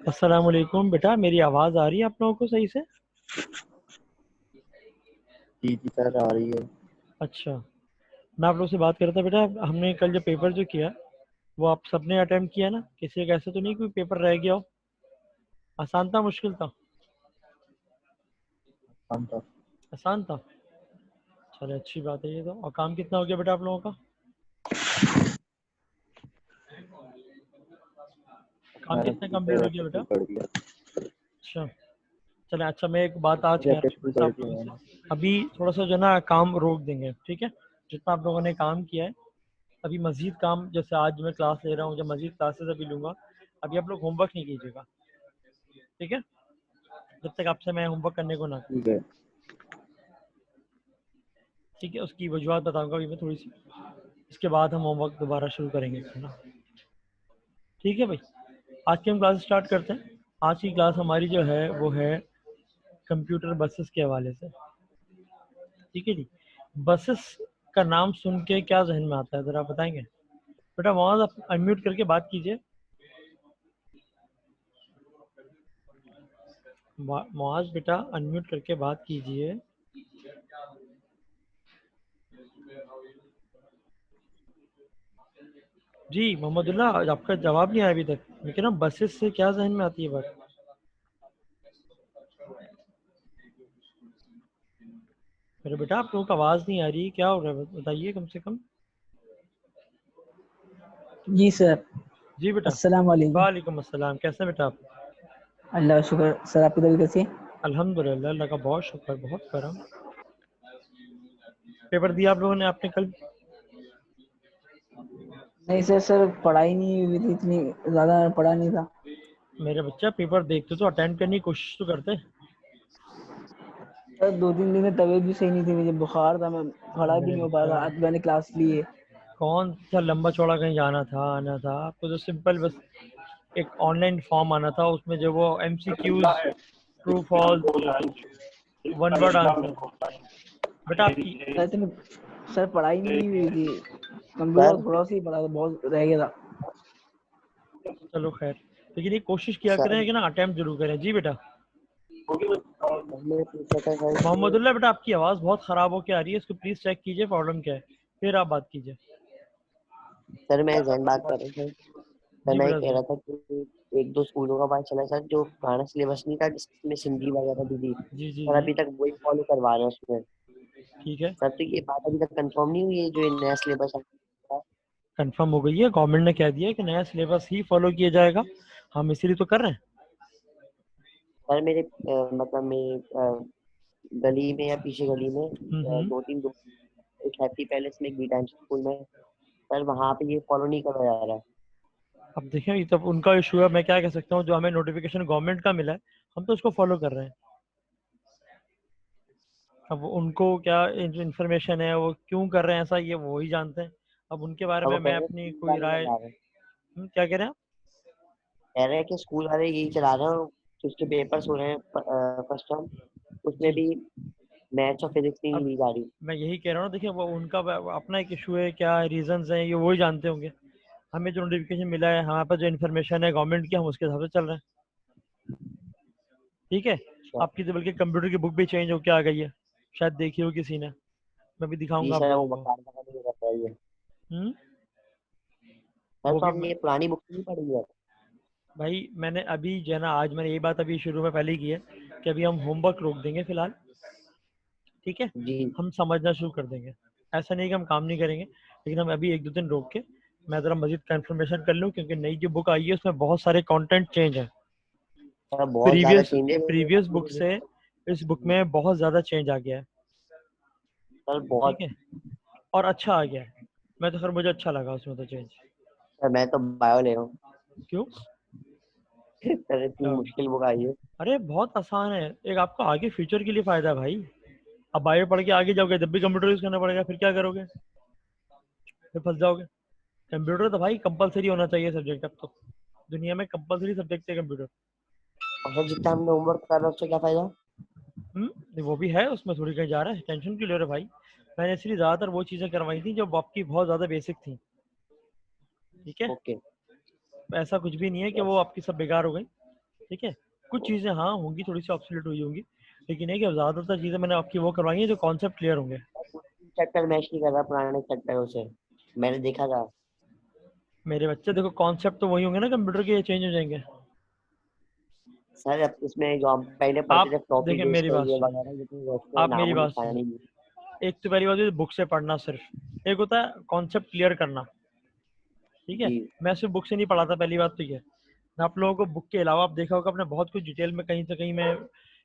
अस्सलाम वालेकुम बेटा, मेरी आवाज़ आ रही है आप लोगों को सही से? जी जी सर, आ रही है। अच्छा, मैं आप लोगों से बात कर रहा था बेटा, हमने कल जो पेपर जो किया वो आप सबने अटेम्प्ट किया ना? किसी एक ऐसा तो नहीं कोई पेपर रह गया हो? आसान था मुश्किल था? हम तो आसान था। चलो अच्छी बात है ये तो। और काम कितना हो गया बेटा आप लोगों का? काम मैंने कितना कंप्लीट टीचर हो गया बेटा? असिस्टेंट कर दिया। अच्छा, चले अच्छा, मैं एक बात आज टीचर कह रहा असिस्टेंट था कर आप दिया लोगों से। मैंने। अभी थोड़ा सा जो है ना काम रोक देंगे, ठीक है? जितना आप लोगों ने काम किया है, अभी मजीद काम, जैसे आज मैं क्लास ले रहा हूँ, जब मजीद क्लासेस अभी लूँगा, अभी आप लोग होमवर्क नहीं कीजिएगा, ठीक है? जब तक आपसे मैं होमवर्क करने को ना कहूँ, ठीक है। ठीक है? उसकी वजूहत बताऊंगा अभी मैं थोड़ी सी, इसके बाद हम होमवर्क दोबारा शुरू करेंगे, है ना? ठीक है भाई, आज की हम क्लास स्टार्ट करते हैं। आज की क्लास हमारी जो है वो है कंप्यूटर बसेस के हवाले से, ठीक है जी? बसेस का नाम सुन के क्या जहन में आता है, ज़रा बताएंगे? बेटा वहाँ आप अनम्यूट करके बात कीजिए। मुआज बेटा अनम्यूट करके बात कीजिए। जी मोहम्मदुल्लाह, आपका जवाब नहीं आया अभी तक। मैं कह रहा हूँ बसेस से क्या जहन में आती है बात? मेरे बेटा आप लोगों को आवाज़ नहीं आ रही, क्या हो रहा है बताइए कम से कम। जी सर। जी बेटा। अस्सलाम वालेकुम। वालेकुम अस्सलाम, कैसे बेटा आप? अल्लाह का शुक्र। सर आपकी तबीयत कैसी है? अल्हम्दुलिल्लाह, अल्लाह का बहुत शुक्र, बहुत करम। पेपर दिया आप लोगों ने आपने कल? नहीं सर, पढ़ाई नहीं हुई थी, इतनी ज़्यादा पढ़ा नहीं था। मेरे बच्चा पेपर देखते तो अटेंड करने की कोशिश तो करते। सर 2-3 दिन में तबीयत भी सही नहीं थी, मुझे बुखार था, मैं खड़ा भी मेरे नहीं हो पा बच्चा, रहा था। आज मैंने क्लास ली है। कौन सा लंबा चौड़ा कहीं जाना था, आना था आपको? तो सिंपल बस एक ऑनलाइन फॉर्म आना था, उसमें जो वो MCQs, true false, one word answer. बेटा आपकी, सर इतनी सर पढ़ाई नहीं हुई थी, सर कंप्यूटर थोड़ा सा ही पढ़ा था, बहुत रह गया था। चलो खैर, लेकिन ये कोशिश किया सर करें कि ना अटेम्प्ट जरूर करें। जी बेटा। हमने पूछा था सर कि मोहम्मदुल्लाह बेटा आपकी आवाज़ बहुत ख़राब होकर आ रही है, इसको प्लीज़ चेक कीजिए प्रॉब्लम क्या है, फिर आप बात कीजिए। सर मैं जैन बात कर रहा था। सर जी मैं ये बेटा कह जी। रहा था कि एक दो स्कूलों का बात चला सर, जो पुराना सिलेबस नहीं था जिसमें सिंधी वगैरह भी थी, जी जी सर जी। अभी तक वही फॉलो करवा रहे हैं उसमें। ठीक है। सर तो ये बात अभी तक कंफर्म नहीं हुई है जो ये नया सिलेबस है। कंफर्म हो गई है, गवर्नमेंट ने कह दिया है कि नया सिलेबस ही फॉलो किया जाएगा, हम इसीलिए तो कर रहे हैं। सर मेरे मतलब मेरे गली में या पीछे गली में हम्म। दो तीन एक हैप्पी पैलेस में एक बी टाइम स्कूल में, सर वहाँ पे ये फॉलो नहीं करा जा रहा है। अब देखें, ये तब उनका इशू है, मैं क्या कह सकता हूँ? जो हमें नोटिफिकेशन गवर्नमेंट का मिला है, हम तो उसको फॉलो कर रहे हैं। अब उनको क्या इंफॉर्मेशन है, वो क्यों कर रहे हैं ऐसा, ये वो ही जानते हैं। अब उनके बारे और में वो मैं कह रहे हैं अपनी स्कूल कोई वाले राय। चला रहे हैं। क्या कह रहे हैं? कह रहे हैं कि स्कूल वाले यही चला रहे हैं, उसके पेपर्स हो रहे हैं फर्स्ट टर्म, उसमें जी। भी मैथ्स और फिजिक्स नहीं अब ली जा रही। मैं यही कह रहा हूँ, देखिए वो उनका अपना एक इशू है, क्या रीजंस हैं ये वही जानते होंगे। हमें जो नोटिफिकेशन मिला है, हमारे पास जो इन्फॉर्मेशन है गवर्नमेंट की, हम उसके हिसाब से चल रहे हैं, ठीक है? अच्छा। आपकी तो बल्कि कंप्यूटर की बुक भी चेंज होकर आ गई है, शायद देखी हो किसी ने, मैं भी जी दिखाऊंगा आप सर, वो लोगों को। बकार का नहीं कर रही है। हम्म। सर वो तो भी हमने ये पुरानी बुक नहीं पढ़ी है। भाई मैंने अभी जो है ना, आज मैंने यही बात अभी शुरू में पहले ही की है कि अभी हम होमवर्क रोक देंगे फिलहाल, ठीक है? जी हम समझना शुरू कर देंगे। ऐसा नहीं कि हम काम नहीं करेंगे, लेकिन हम अभी एक दो दिन रोक के मैं ज़रा मजीद कंफर्मेशन कर लूँ, क्योंकि नई जो बुक आई है उसमें बहुत सारे कंटेंट चेंज हैं। सर बहुत ज्यादा प्रीवियस चेंजेस प्रीवियस बुक से इस बुक में बहुत ज़्यादा चेंज आ गया है, सर ठीक बहुत। है? और अच्छा आ गया है। मैं तो खैर, मुझे अच्छा लगा उसमें तो चेंज। सर मैं तो बायो ले रहा हूँ। क्यों? सर इतनी क्या? मुश्किल बुक आई है। अरे बहुत आसान है, एक आपको आगे फ्यूचर के लिए फ़ायदा है भाई। अब बायो पढ़ के आगे जाओगे, जब भी कंप्यूटर यूज़ करना पड़ेगा, फिर क्या करोगे? फिर फंस जाओगे। कंप्यूटर तो भाई कंपलसरी होना चाहिए सब्जेक्ट, अब तो दुनिया में कंपलसरी सब्जेक्ट है कंप्यूटर। और सर जितना हमने होमवर्क कर रहा है उससे क्या फायदा। नहीं, वो भी है, उसमें थोड़ी कहीं जा रहा है, टेंशन क्यों ले रहे हो भाई? मैंने इसलिए ज़्यादातर वो चीज़ें करवाई थी जो आपकी बहुत ज़्यादा बेसिक थी, ठीक है? ओके। ऐसा कुछ भी नहीं है कि वो आपकी सब बेकार हो गई, ठीक है। कुछ चीज़ें हाँ होंगी, थोड़ी सी ऑब्सोलेट हुई होंगी, लेकिन है कि ज़्यादातर चीज़ें मैंने आपकी वो करवाई हैं जो कॉन्सेप्ट क्लियर होंगे। चैप्टर मैच नहीं कर रहा पुराने चैप्टरों से, मैंने देखा था। मेरे बच्चे देखो, कॉन्सेप्ट तो वही होंगे ना, कंप्यूटर के चेंज हो जाएंगे। सर अब इसमें जो हम पहले पढ़ते आप थे फ्लॉपी देखिए डिस्क मेरी बात ये सुनिए, वगैरह, ये तो उसमें आप मेरी नामो बात निशान ही सुनिए। नहीं। एक तो पहली बात है बुक से पढ़ना, सिर्फ एक होता है कॉन्सेप्ट क्लियर करना, ठीक है। जी मैं सिर्फ बुक से नहीं पढ़ाता, पहली बात तो ये है। मैं आप लोगों को बुक के अलावा, आप देखा होगा आपने, बहुत कुछ डिटेल में, कहीं से कहीं मैं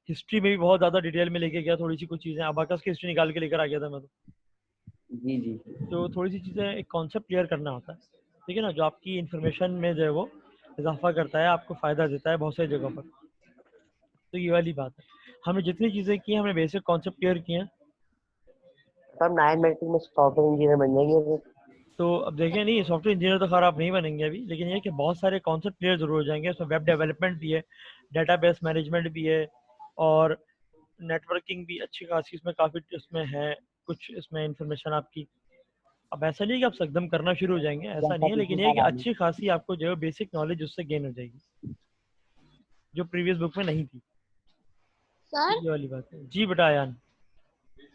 हिस्ट्री में भी बहुत ज़्यादा डिटेल में लेके गया, थोड़ी सी कुछ चीज़ें अबाकस की हिस्ट्री निकाल के लेकर आ गया था मैं जी जी। तो थोड़ी सी चीज़ें, एक कॉन्सेप्ट क्लियर करना होता है, ठीक है ना, जो आपकी इन्फॉर्मेशन में जो है वो इजाफा करता है, आपको फ़ायदा देता है बहुत सारी जगहों पर। तो ये वाली बात है, हमने जितनी चीज़ें की हैं, हमने बेसिक कॉन्सेप्ट क्लियर किए हैं। तब 9 मैट्रिक में सॉफ्टवेयर इंजीनियर बन जाएंगे फिर। तो अब देखें, नहीं सॉफ्टवेयर इंजीनियर तो खैर आप नहीं बनेंगे अभी, लेकिन ये कि बहुत सारे कॉन्सेप्ट क्लियर जरूर हो जाएंगे। उसमें वेब डेवलपमेंट भी है, डेटाबेस मैनेजमेंट भी है, और नेटवर्किंग भी अच्छी खासी इसमें काफ़ी इसमें है, कुछ इसमें इंफॉर्मेशन आपकी। अब ऐसा नहीं है कि आप एकदम करना शुरू हो जाएंगे, ऐसा जैसा नहीं है, पिछली लेकिन ये है बार कि आ गई। अच्छी खासी आपको जो है बेसिक नॉलेज उससे गेन हो जाएगी, जो प्रीवियस बुक में नहीं थी। सर ये वाली बात है जी बेटा आयान।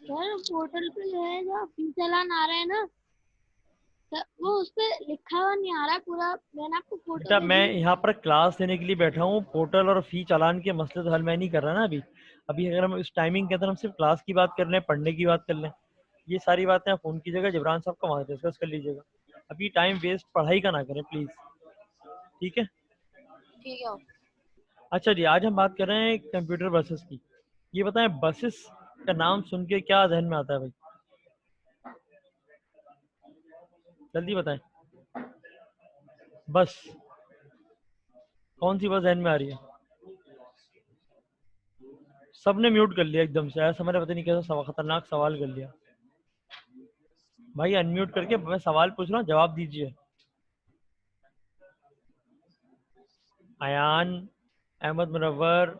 सर पोर्टल पे जो है जो फी चालान आ रहा है ना सर, वो उस पे लिखा हुआ नहीं आ रहा है पूरा। मैंने आपको फोटो बेटा मैं भेजी। यहाँ पर क्लास देने के लिए बैठा हूँ, पोर्टल और फी चालान के मसले तो हल मैं नहीं कर रहा ना अभी। अभी अगर हम इस टाइमिंग के अंदर हम सिर्फ क्लास की बात कर लें, पढ़ने की बात कर लें, ये सारी बातें आप फ़ोन की जगह जबरान साहब का वहाँ डिस्कस कर लीजिएगा। अभी टाइम वेस्ट पढ़ाई का ना करें प्लीज़, ठीक है। ठीक है। अच्छा जी, आज हम बात कर रहे हैं कंप्यूटर बसेस की। ये बताएं, बसेस का नाम सुन के क्या जहन में आता है भाई, जल्दी बताएं। बस कौन सी बस जहन में आ रही है? सबने म्यूट कर लिया एकदम से, ऐसा मैंने पता नहीं कैसा खतरनाक सवाल कर लिया। भाई अनम्यूट करके मैं सवाल पूछ रहा हूँ, जवाब दीजिए। अयान, अहमद मुनव्वर,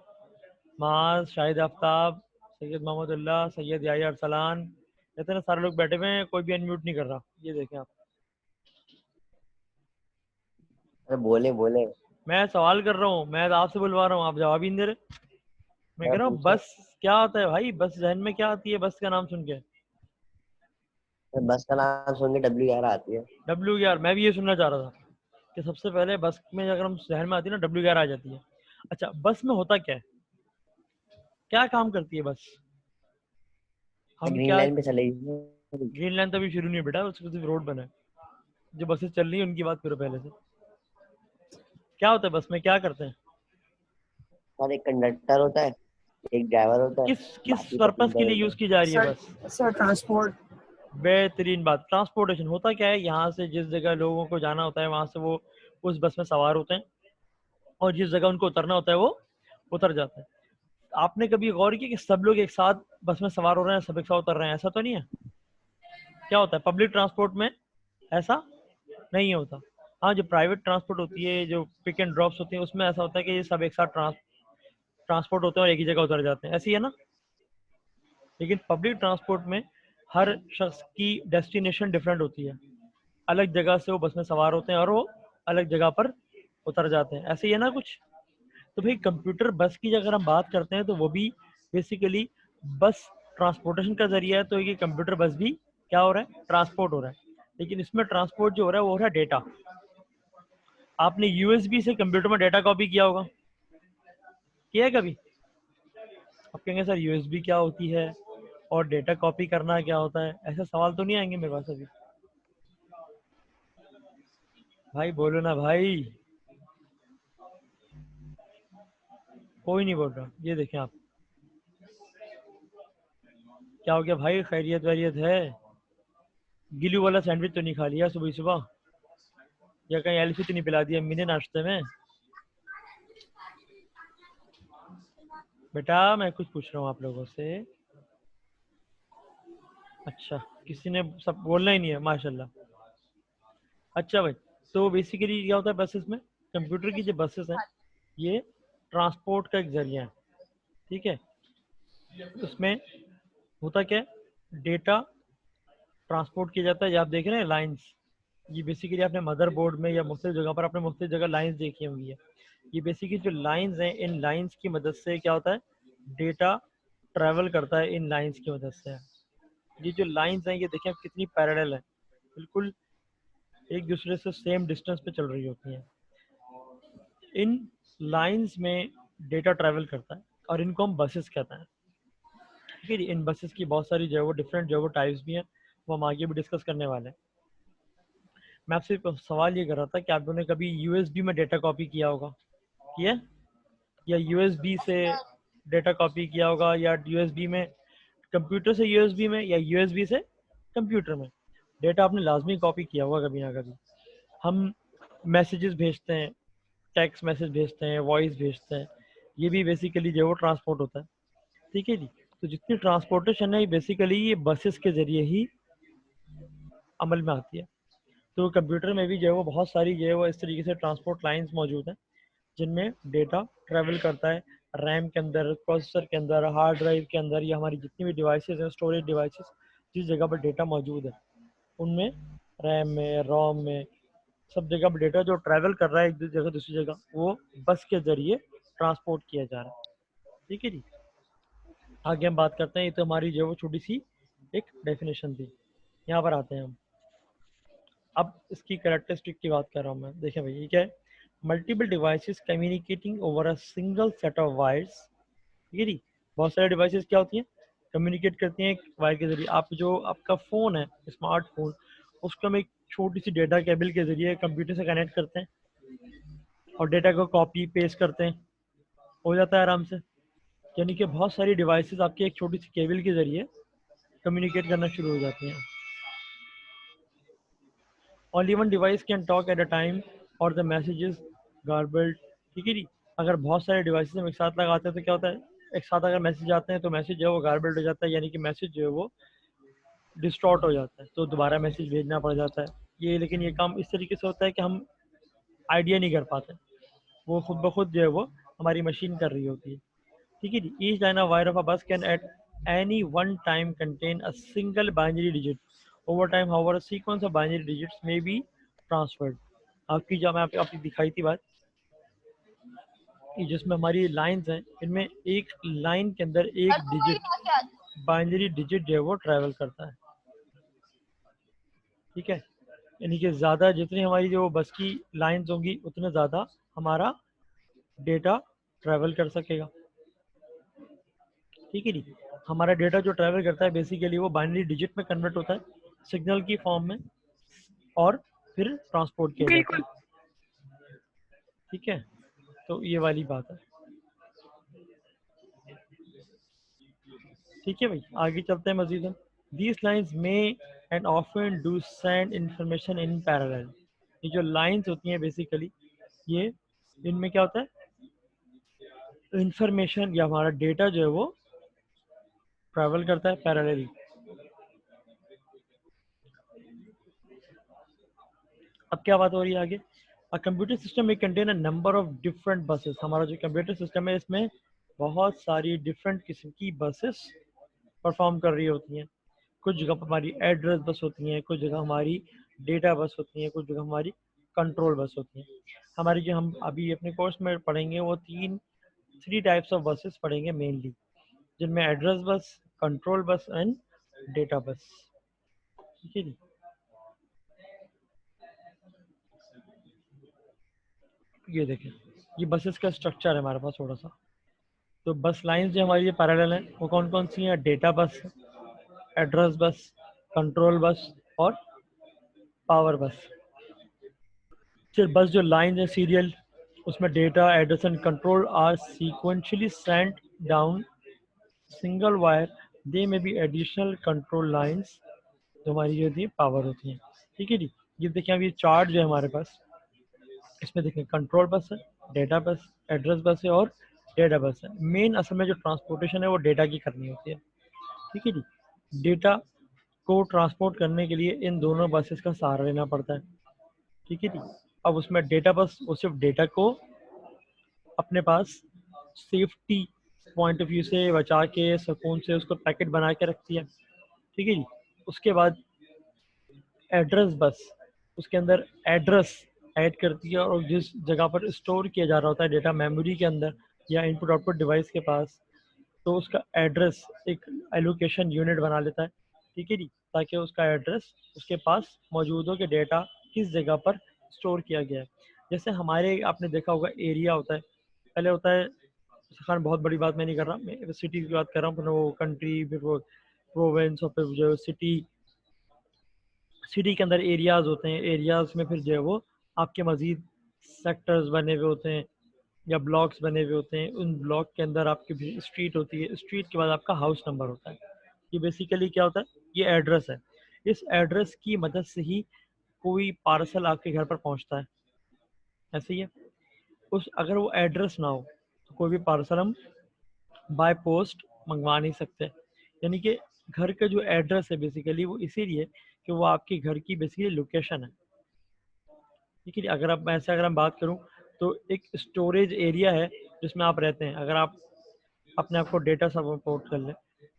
माज, शाहिद आफ्ताब, सैयद मोहम्मदुल्लाह, सैयद याह्या अरसलान, इतने सारे लोग बैठे हुए हैं, कोई भी अनम्यूट नहीं कर रहा। ये देखें आप, अरे बोले बोले। मैं सवाल कर रहा हूँ, मैं आपसे बुलवा रहा हूँ, आप जवाब ही नहीं दे रहे। मैं कह सर रहा हूँ पूछे। बस क्या होता है भाई, बस जहन में क्या आती है बस का नाम सुन के? सर बस का नाम सुन के W11 आती है। W11, मैं भी ये सुनना चाह रहा था कि सबसे पहले बस में अगर हम जहन में आती है ना, W11 आ जाती है। अच्छा, बस में होता क्या है, क्या काम करती है बस, हम ग्रीन क्या? लाइन पे चलेगी। ग्रीन लाइन तो अभी शुरू नहीं है बेटा, उसके सिर्फ रोड बना है। जो बसेस चल रही है उनकी बात करो पहले से। क्या होता है बस में, क्या करते हैं? सर एक कंडक्टर होता है, एक ड्राइवर होता है, किस किस बाकी पर्पस के पैसेंजर लिए होते यूज हैं। की जा रही है सर बस? Sir transport. बेहतरीन बात, ट्रांसपोर्टेशन होता क्या है, यहाँ से जिस जगह लोगों को जाना होता है वहां से वो उस बस में सवार होते हैं, और जिस जगह उनको उतरना होता है वो उतर जाते हैं। आपने कभी गौर किया कि सब लोग एक साथ बस में सवार हो रहे हैं, सब एक साथ उतर रहे हैं? ऐसा तो नहीं है। क्या होता है पब्लिक ट्रांसपोर्ट में, ऐसा नहीं होता। हाँ, जो प्राइवेट ट्रांसपोर्ट होती है, जो पिक एंड ड्रॉप्स होती है, उसमें ऐसा होता है कि ये सब एक साथ ट्रांसपोर्ट होते हैं और एक ही जगह उतर जाते हैं, ऐसी है ना। लेकिन पब्लिक ट्रांसपोर्ट में हर शख्स की डेस्टिनेशन डिफरेंट होती है, अलग जगह से वो बस में सवार होते हैं और वो अलग जगह पर उतर जाते हैं, ऐसे ही है ना कुछ। तो भाई कंप्यूटर बस की अगर हम बात करते हैं तो वो भी बेसिकली बस ट्रांसपोर्टेशन का जरिया है, तो ये कंप्यूटर बस भी क्या हो रहा है, ट्रांसपोर्ट हो रहा है। लेकिन इसमें ट्रांसपोर्ट जो हो रहा है वो हो रहा है डेटा। आपने यूएसबी से कंप्यूटर में डेटा कॉपी किया होगा, किया है कभी? आप कहेंगे सर यूएसबी क्या होती है और डेटा कॉपी करना क्या होता है, ऐसे सवाल तो नहीं आएंगे मेरे पास अभी। भाई बोलो ना भाई, कोई नहीं बोल रहा। ये देखें आप, क्या हो गया भाई, खैरियत वैरियत है? गिलू वाला सैंडविच तो नहीं खा लिया सुबह सुबह, या कहीं एल्फी तो नहीं पिला दिया अम्मी ने नाश्ते में? बेटा मैं कुछ पूछ रहा हूँ आप लोगों से। अच्छा, किसी ने सब बोलना ही नहीं है, माशाल्लाह। अच्छा भाई, तो बेसिकली क्या होता है बसेस में, कंप्यूटर की जो बसेस हैं ये ट्रांसपोर्ट का एक जरिया है, ठीक है। उसमें होता क्या है, डेटा ट्रांसपोर्ट किया जाता है, ये आप देख रहे हैं लाइंस, ये बेसिकली आपने मदरबोर्ड में या मुख्तलिफ जगह पर आपने मुख्तलिफ जगह लाइंस देखी होंगी है। ये बेसिकली जो लाइंस हैं, इन लाइंस की मदद से क्या होता है, डेटा ट्रैवल करता है इन लाइंस की मदद से। ये जो लाइंस हैं ये देखें कितनी पैरेलल है, बिल्कुल एक दूसरे से सेम डिस्टेंस पे चल रही होती हैं। इन लाइंस में डेटा ट्रैवल करता है और इनको हम बसेस कहते हैं। ठीक है जी। इन बसेस की बहुत सारी जो है वो डिफरेंट जो है वो टाइप्स भी हैं, वो हम आगे भी डिस्कस करने वाले हैं। मैं आपसे सवाल ये कर रहा था कि आप लोगों ने कभी यूएसबी में डेटा कॉपी किया होगा, किया, या यूएसबी से डेटा कॉपी किया होगा, या यूएसबी में कंप्यूटर से यूएसबी में, या यूएसबी से कंप्यूटर में डेटा आपने लाजमी कॉपी किया होगा कभी ना कभी। हम मैसेजेस भेजते हैं, टेक्स्ट मैसेज भेजते हैं, वॉइस भेजते हैं, ये भी बेसिकली जो है वो ट्रांसपोर्ट होता है। ठीक है जी। तो जितनी ट्रांसपोर्टेशन है ये बेसिकली ये बसेस के ज़रिए ही अमल में आती है। तो कंप्यूटर में भी जो है वो बहुत सारी जो है वो इस तरीके से ट्रांसपोर्ट लाइंस मौजूद हैं जिनमें डेटा ट्रैवल करता है रैम के अंदर, प्रोसेसर के अंदर, हार्ड ड्राइव के अंदर, या हमारी जितनी भी डिवाइसेस हैं, स्टोरेज डिवाइसेस, जिस जगह पर डेटा मौजूद है उनमें, रैम में, रोम में, सब जगह पर डेटा जो ट्रैवल कर रहा है एक जगह दूसरी जगह, वो बस के ज़रिए ट्रांसपोर्ट किया जा रहा है। ठीक है जी। आगे हम बात करते हैं, ये तो हमारी जो है वो छोटी सी एक डेफिनेशन थी। यहाँ पर आते हैं हम, अब इसकी कैरेक्टरिस्टिक की बात कर रहा हूँ मैं। देखें भाई ये क्या है, multiple devices communicating over a single set of wires. ठीक है जी। बहुत सारे डिवाइसेस क्या होती हैं, कम्युनिकेट करती हैं एक वायर के जरिए। आप जो आपका फ़ोन है, स्मार्टफोन, उसको हम एक छोटी सी डेटा केबल के जरिए कंप्यूटर से कनेक्ट करते हैं और डेटा को कॉपी पेस्ट करते हैं, हो जाता है आराम से। यानी कि बहुत सारी डिवाइसेस आपकी एक छोटी सी केबल के जरिए कम्युनिकेट करना शुरू हो जाती हैं। Only one device can talk at a time और द मैसेज इज गार्बल्ड। ठीक है जी। अगर बहुत सारे डिवाइसेस हम एक साथ लगाते हैं तो क्या होता है, एक साथ अगर मैसेज आते हैं तो मैसेज जो है वो गार्बल्ड हो जाता है, यानी कि मैसेज जो है वो डिस्टॉर्ट हो जाता है, तो दोबारा मैसेज भेजना पड़ जाता है। ये लेकिन ये काम इस तरीके से होता है कि हम आइडिया नहीं कर पाते, वो खुद ब खुद जो है वो हमारी मशीन कर रही होती है। ठीक है जी। Each line of wire of a bus can at any one time contain a single binary digit. Over time however a sequence of binary digits may be transferred. आपकी जो मैं आपकी दिखाई थी बात, जिसमें हमारी लाइंस हैं, इनमें एक लाइन के अंदर एक डिजिट, बाइनरी डिजिट जो है वो ट्रैवल करता है। ठीक है। यानी कि ज़्यादा जितनी हमारी जो बस की लाइंस होंगी उतने ज़्यादा हमारा डेटा ट्रैवल कर सकेगा। ठीक है जी। हमारा डेटा जो ट्रैवल करता है बेसिकली वो बाइनरी डिजिट में कन्वर्ट होता है, सिग्नल की फॉर्म में, और फिर ट्रांसपोर्ट किया जाता है। ठीक है। तो ये वाली बात है। ठीक है भाई, आगे चलते हैं मजीद हम। दीज लाइन्स में and often do send information in parallel. ये जो लाइंस होती हैं बेसिकली, ये इनमें क्या होता है, इंफॉर्मेशन या हमारा डेटा जो है वो ट्रैवल करता है पैरेलली। अब क्या बात हो रही है आगे, अ कंप्यूटर सिस्टम में contain a number of different buses. हमारा जो कंप्यूटर सिस्टम है इसमें बहुत सारी डिफरेंट किस्म की बसेस परफॉर्म कर रही होती हैं। कुछ जगह पर हमारी एड्रेस बस होती हैं, कुछ जगह हमारी डेटा बस होती हैं, कुछ जगह हमारी कंट्रोल बस होती हैं। हमारी जो हम अभी अपने कोर्स में पढ़ेंगे वो थ्री टाइप्स ऑफ बसेस पढ़ेंगे मेनली, जिनमें address bus, control bus and data bus. ठीक है जी। ये देखें, ये बसेस का स्ट्रक्चर है हमारे पास थोड़ा सा। तो बस लाइन जो हमारी ये पैरेलल है वो कौन कौन सी हैं, data bus, address bus, control bus और पावर बस। फिर बस जो लाइन है सीरियल, उसमें data, address and control are sequentially sent down single wire. They may be additional contour lines जो हमारी जो होती है पावर होती हैं। ठीक है जी। ये देखिए अभी चार्ट जो है हमारे पास, इसमें देखें कंट्रोल बस है, डेटा बस, एड्रेस बस है और डेटा बस है। मेन असल में जो ट्रांसपोर्टेशन है वो डेटा की करनी होती है। ठीक है जी। डेटा को ट्रांसपोर्ट करने के लिए इन दोनों बसेस का सहारा लेना पड़ता है। ठीक है जी। अब उसमें डेटा बस वो सिर्फ डेटा को अपने पास सेफ्टी पॉइंट ऑफ व्यू से बचा के सुकून से उसको पैकेट बना के रखती है। ठीक है जी। उसके बाद एड्रेस बस, उसके अंदर एड्रेस ऐड करती है, और जिस जगह पर स्टोर किया जा रहा होता है डेटा मेमोरी के अंदर या इनपुट आउटपुट डिवाइस के पास, तो उसका एड्रेस एक एलोकेशन यूनिट बना लेता है, ठीक है जी, ताकि उसका एड्रेस उसके पास मौजूद हो कि डेटा किस जगह पर स्टोर किया गया है। जैसे हमारे आपने देखा होगा एरिया होता है, पहले होता है खान, बहुत बड़ी बात मैं नहीं कर रहा, मैं सिटी की बात कर रहा हूँ, फिर वो कंट्री, फिर वो प्रोविंस, और फिर जो सिटी, सिटी के अंदर एरियाज होते हैं, एरियाज में फिर जो है वो आपके मजीद सेक्टर्स बने हुए होते हैं या ब्लॉक्स बने हुए होते हैं, उन ब्लॉक के अंदर आपकी भी स्ट्रीट होती है, स्ट्रीट के बाद आपका हाउस नंबर होता है। ये बेसिकली क्या होता है, ये एड्रेस है। इस एड्रेस की मदद से ही कोई पार्सल आपके घर पर पहुंचता है, ऐसे ही है। उस अगर वो एड्रेस ना हो तो कोई भी पार्सल हम बाय पोस्ट मंगवा नहीं सकते। यानी कि घर का जो एड्रेस है बेसिकली वो इसीलिए कि वो आपके घर की बेसिकली लोकेशन है, ठीक है। अगर हम बात करूं तो एक स्टोरेज एरिया है जिसमें आप रहते हैं। अगर आप अपने आप को डेटा सपोर्ट कर लें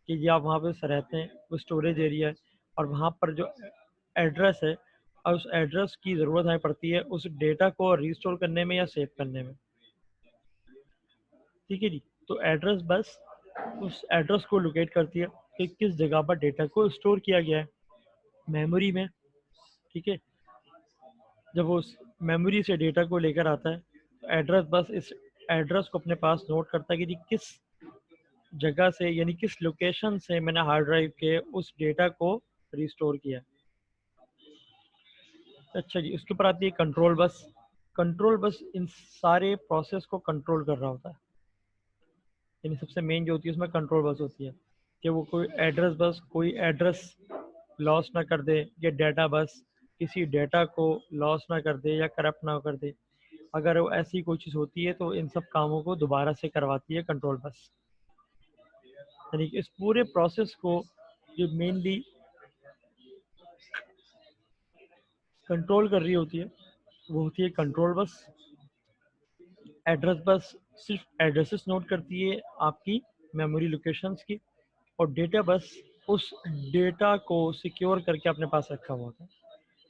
कि जी आप वहाँ पे रहते हैं, वो स्टोरेज एरिया है, और वहाँ पर जो एड्रेस है, और उस एड्रेस की ज़रूरत हमें पड़ती है उस डेटा को रिस्टोर करने में या सेव करने में, ठीक है जी। तो एड्रेस बस उस एड्रेस को लोकेट करती है कि किस जगह पर डेटा को स्टोर किया गया है मेमोरी में, ठीक है। जब वो उस मेमोरी से डेटा को लेकर आता है तो एड्रेस बस इस एड्रेस को अपने पास नोट करता है कि जी किस जगह से, यानी किस लोकेशन से मैंने हार्ड ड्राइव के उस डेटा को रिस्टोर किया। अच्छा जी, उसके ऊपर आती है कंट्रोल बस। कंट्रोल बस इन सारे प्रोसेस को कंट्रोल कर रहा होता है, यानी सबसे मेन जो होती है उसमें कंट्रोल बस होती है कि वो कोई एड्रेस लॉस ना कर दे, या डाटा बस किसी डेटा को लॉस ना कर दे या करप्ट ना कर दे। अगर वो ऐसी कोई चीज़ होती है तो इन सब कामों को दोबारा से करवाती है कंट्रोल बस। यानी कि इस पूरे प्रोसेस को जो मेनली कंट्रोल कर रही होती है वो होती है कंट्रोल बस। एड्रेस बस सिर्फ एड्रेसेस नोट करती है आपकी मेमोरी लोकेशंस की, और डेटा बस उस डेटा को सिक्योर करके अपने पास रखा हुआ होता है,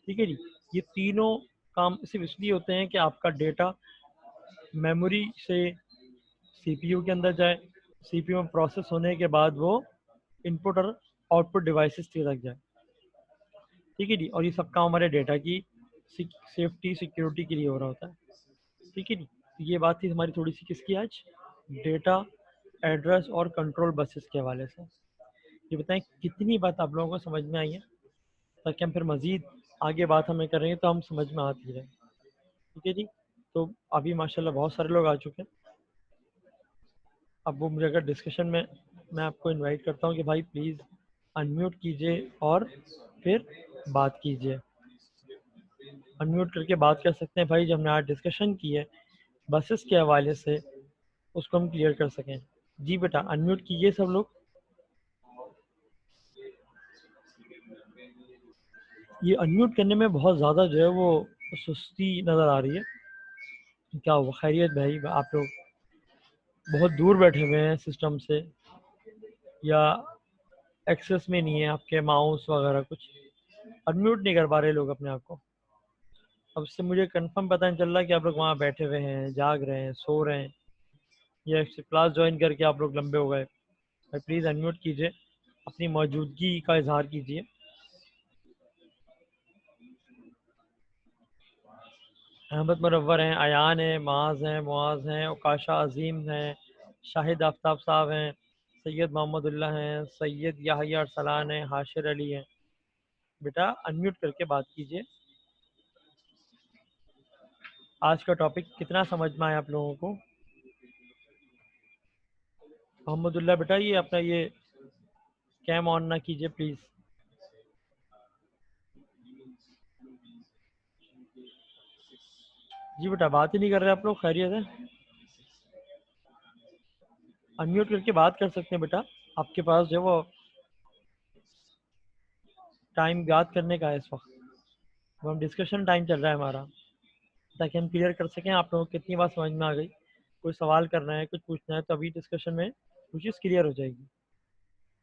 ठीक है जी। ये तीनों काम सिर्फ इसलिए होते हैं कि आपका डेटा मेमोरी से सीपीयू के अंदर जाए, सीपीयू में प्रोसेस होने के बाद वो इनपुट और आउटपुट डिवाइसेस तक जाए, ठीक है जी। और ये सब काम हमारे डेटा की सेफ्टी सिक्योरिटी के लिए हो रहा होता है, ठीक है जी। तो ये बात थी हमारी थोड़ी सी किसकी आज, डेटा, एड्रेस और कंट्रोल बसेस के हवाले से। ये बताएं कितनी बात आप लोगों को समझ में आई है, ताकि हम फिर मज़ीद आगे बात हमें करेंगे तो हम समझ में आती रहे, ठीक है जी। तो अभी माशाल्लाह बहुत सारे लोग आ चुके हैं। अब वो मुझे अगर डिस्कशन में मैं आपको इनवाइट करता हूँ कि भाई प्लीज़ अनम्यूट कीजिए और फिर बात कीजिए। अनम्यूट करके बात कर सकते हैं भाई, जब हमने आज डिस्कशन की है बसेस के हवाले से उसको हम क्लियर कर सकें। जी बेटा अनम्यूट कीजिए सब लोग। ये अनम्यूट करने में बहुत ज़्यादा जो है वो सुस्ती नज़र आ रही है। क्या हुआ, खैरियत भाई? आप लोग बहुत दूर बैठे हुए हैं सिस्टम से, या एक्सेस में नहीं है आपके माउस वगैरह कुछ, अनम्यूट नहीं कर पा रहे लोग अपने आप को। अब इससे मुझे कंफर्म पता नहीं चल रहा कि आप लोग वहाँ बैठे हुए हैं, जाग रहे हैं, सो रहे हैं, या क्लास ज्वाइन करके आप लोग लंबे हो गए। भाई प्लीज़ अनम्यूट कीजिए, अपनी मौजूदगी का इजहार कीजिए। अहमद मुनव्वर हैं, अयान हैं, माज हैं, मुआज हैं, उकाशा अजीम हैं, शाहिद आफ्ताब साहब हैं, सैयद मोहम्मदुल्लाह हैं, सैयद याहिया अरसलान हैं, हाशिर अली हैं। बेटा अनम्यूट करके बात कीजिए। आज का टॉपिक कितना समझ में आया आप लोगों को? मोहम्मदुल्लाह बेटा ये अपना ये कैम ऑन ना कीजिए प्लीज़। जी बेटा बात ही नहीं कर रहे आप लोग, खैरियत है? अनम्यूट करके बात कर सकते हैं बेटा, आपके पास जो वो टाइम याद करने का है इस वक्त, वो हम डिस्कशन टाइम चल रहा है हमारा, ताकि हम क्लियर कर सकें आप लोगों को कितनी बात समझ में आ गई। कोई सवाल करना है, कुछ पूछना है, तो अभी डिस्कशन में कुछ चीज़ क्लियर हो जाएगी,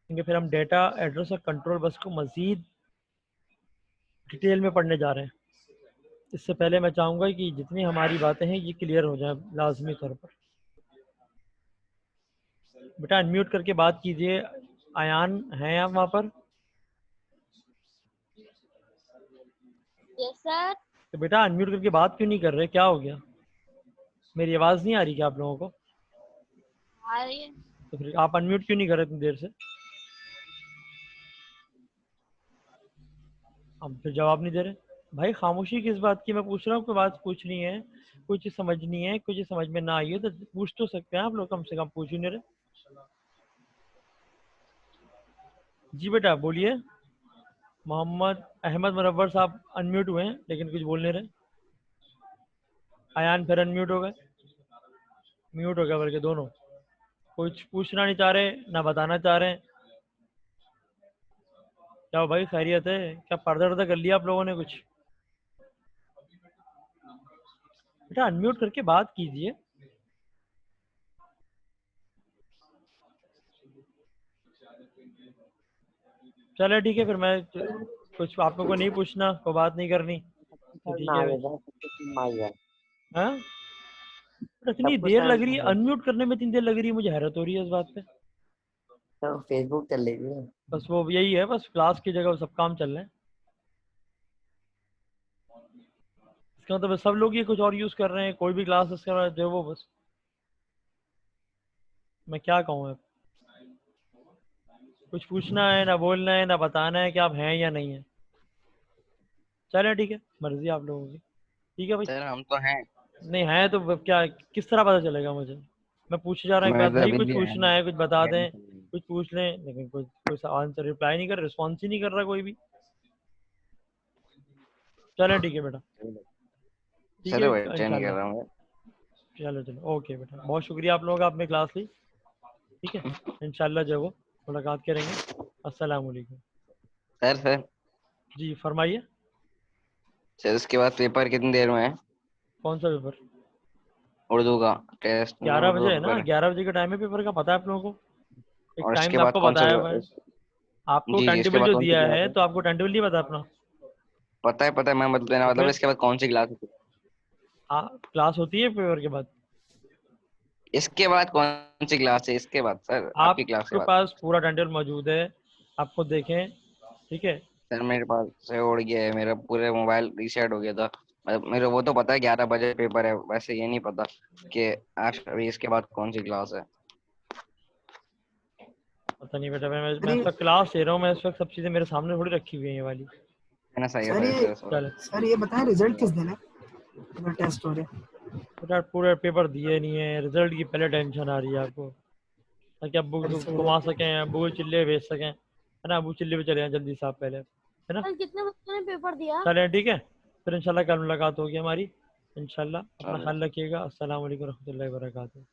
क्योंकि फिर हम डेटा, एड्रेस और कंट्रोल बस को मज़ीद डिटेल में पढ़ने जा रहे हैं। इससे पहले मैं चाहूँगा कि जितनी हमारी बातें हैं ये क्लियर हो जाए लाजमी तौर पर। बेटा अनम्यूट करके बात कीजिए। आयान हैं आप वहाँ पर? Yes sir. तो बेटा अनम्यूट करके बात क्यों नहीं कर रहे, क्या हो गया? मेरी आवाज़ नहीं आ रही क्या आप लोगों को? आ रही है। तो फिर आप अनम्यूट क्यों नहीं कर रहे इतनी देर से? अब फिर जवाब नहीं दे रहे भाई, खामोशी किस बात की? मैं पूछ रहा हूँ, कोई बात पूछनी है, कोई चीज़ समझनी है, कोई चीज़ समझ में ना आई है तो पूछ तो सकते हैं आप लोग, कम से कम पूछ ही नहीं रहे। जी बेटा बोलिए। मोहम्मद अहमद मुनव्वर साहब अनम्यूट हुए हैं लेकिन कुछ बोल नहीं रहे। अयान फिर अनम्यूट हो गए, म्यूट हो गया बल्कि दोनों। कुछ पूछना नहीं चाह रहे ना बताना चाह रहे हैं। क्या हो भाई, खैरियत है क्या? पर्दा वर्दा कर लिया आप लोगों ने कुछ? बेटा अनम्यूट करके बात कीजिए। चलो ठीक है, फिर मैं कुछ आप लोगों को नहीं पूछना, कोई बात नहीं करनी तो ठीक ना आ है। गया था, सब कुछ आ गया। हाँ तो इतनी सब कुछ देर समझ लग में रही आ है, गया। अनम्यूट करने में इतनी देर लग रही है, मुझे हैरत हो रही है इस बात पे। तो फेसबुक चल रही थी। बस वो यही है, बस क्लास की जगह सब काम चल रहे हैं। इसका मतलब सब लोग ये कुछ और यूज कर रहे हैं, कोई भी क्लास इसका जो वो बस, मैं क्या कहूँ अब। कुछ पूछना है ना, बोलना है ना, बताना है कि आप हैं या नहीं है। चले ठीक है, मर्जी आप लोगों की। ठीक है भाई। सर हम तो हैं। नहीं है तो क्या, किस तरह पता चलेगा मुझे? मैं पूछे जा रहा हूँ एक मैं बात, तो भाई अभी कुछ भी पूछना है, कुछ बता दें, हैं। कुछ पूछ लें, लेकिन कुछ कोई आंसर रिप्लाई नहीं कर, रिस्पॉन्स ही नहीं कर रहा कोई भी। चलें ठीक है बेटा, ठीक सर है वो अटेंड कर इंशाल्लाह। रहा हूँ। चलो चलो ओके बेटा, बहुत शुक्रिया आप लोगों का, आपने क्लास ली। ठीक है, इंशाल्लाह जो है वो मुलाकात करेंगे। अस्सलाम वालेकुम। सर सर जी फरमाइए। सर उसके बाद पेपर कितनी देर में है? कौन सा पेपर? उर्दू का टेस्ट, 11 बजे उर्दू है ना, पेपर है। 11 बजे का टाइम है पेपर का, पता है आप लोगों को? एक और टाइम इसके तो बाद आपको कौन सा बताया हुआ है। आपको जी टाइम जी, इसके टेबल बाद जो कौन सी दिया क्लास है है? तो आपको टाइम टेबल नहीं पता अपना? पता है, मैं मतलब देना तो मतलब फिर इसके बाद कौन सी क्लास है? क्लास होती है पेपर के बाद। इसके बाद कौन सी क्लास है? इसके बाद सर, आपकी क्लास के आपके बाद। पास पूरा टाइम टेबल मौजूद है, आपको देखें। ठीक है। सर मेरे पास से उड़ गया है, मेरा पूरे मोबाइल रीसेट हो गया था। मतलब मेरे वो तो पता है 11 बजे पेपर है, वैसे ये नहीं पता कि आज अभी इसके बाद कौन सी क्लास है। पता नहीं बेटा, मैं अरे इस वक्त क्लास ले रहा हूँ, मैं इस वक्त सब चीज़ें मेरे सामने थोड़ी रखी हुई हैं ये वाली। है ना? सही है, सर सही ये है सर। चलो सर ये बताएं रिजल्ट किस दिन है? मेरा टेस्ट हो रहा है। बेटा पूरे पेपर दिए नहीं है, रिजल्ट की पहले टेंशन आ रही है आपको, ताकि अब्बू को अच्छा घुमा सकें, अब्बू को चिल्ले भेज सकें, है ना? अब्बू चिल्ले पे चले जाएं जल्दी साहब पहले, है ना? कल कितने बच्चों ने पेपर दिया? चलें ठीक है, फिर इंशाल्लाह कल मुलाकात होगी हमारी। इंशाल्लाह अपना चलो। ख्याल रखिएगा। अस्सलाम वालेकुम रहमतुल्लाहि व बरकातहू।